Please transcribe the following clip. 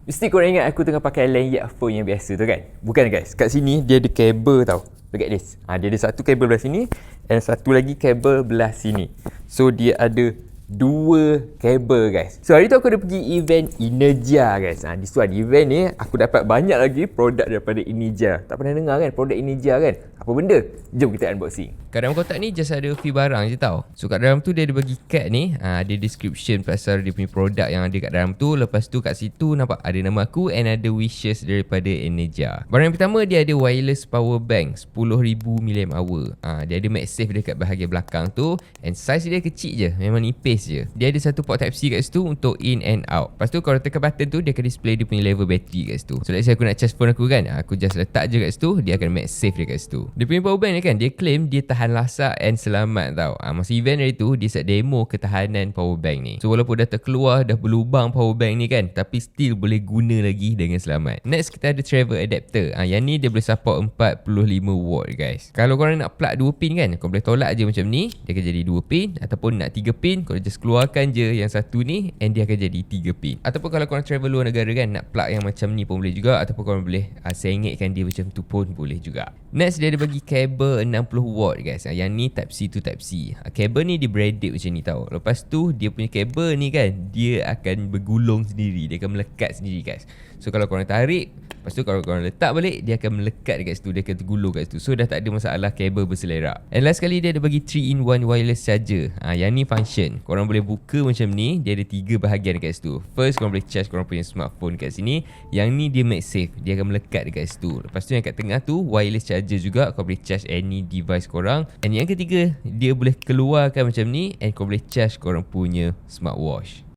Mesti korang ingat aku tengah pakai lanyard phone yang biasa tu kan? Bukan guys, kat sini dia ada kabel tau. Look at this. Dia ada satu kabel belah sini dan satu lagi kabel belah sini. So dia ada dua kabel guys. So hari tu aku ada pergi event Inerja guys. This one event ni aku dapat banyak lagi produk daripada Inerja. Tak pernah dengar kan produk Inerja kan? Apa benda? Jom kita unboxing. Kat dalam kotak ni just ada free barang je tau. So kat dalam tu dia ada bagi card ni, ada description pasal dia punya produk yang ada kat dalam tu. Lepas tu kat situ nampak ada nama aku and ada wishes daripada Energia. Barang yang pertama dia ada wireless power bank 10,000 mAh. Dia ada MagSafe dekat bahagian belakang tu and size dia kecil je, memang nipis je. Dia ada satu port type C kat situ untuk in and out. Lepas tu kalau tekan button tu dia akan display dia punya level battery kat situ. So let's say aku nak charge phone aku kan, aku just letak je kat situ, dia akan MagSafe dia kat situ. Dia punya power bank ni kan, dia claim dia tahan lasak and selamat tau. Masa event hari tu dia set demo ketahanan power bank ni. So walaupun dah terkeluar, dah berlubang power bank ni kan, tapi still boleh guna lagi dengan selamat. Next kita ada travel adapter. Yang ni dia boleh support 45 watt guys. Kalau korang nak plug 2 pin kan, korang boleh tolak je macam ni, dia akan jadi 2 pin. Ataupun nak 3 pin, korang just keluarkan je yang satu ni and dia akan jadi 3 pin. Ataupun kalau korang travel luar negara kan, nak plug yang macam ni pun boleh juga. Ataupun korang boleh sengitkan dia macam tu pun boleh juga. Next dia ada bagi kabel 60 watt guys. Yang ni type C to type C. Kabel ni dia braided macam ni tau. Lepas tu dia punya kabel ni kan, dia akan bergulung sendiri, dia akan melekat sendiri guys. So kalau korang tarik, lepas tu kalau korang letak balik, dia akan melekat dekat situ, dia akan tergulung kat situ. So dah tak ada masalah kabel berselerak. And last kali dia ada bagi 3-in-1 wireless charger. Yang ni function, korang boleh buka macam ni, dia ada 3 bahagian dekat situ. First korang boleh charge korang punya smartphone kat sini. Yang ni dia MagSafe, dia akan melekat dekat situ. Lepas tu yang kat tengah tu wireless charger juga, korang boleh charge any device korang. And yang ketiga, dia boleh keluarkan macam ni and korang boleh charge korang punya smartwatch.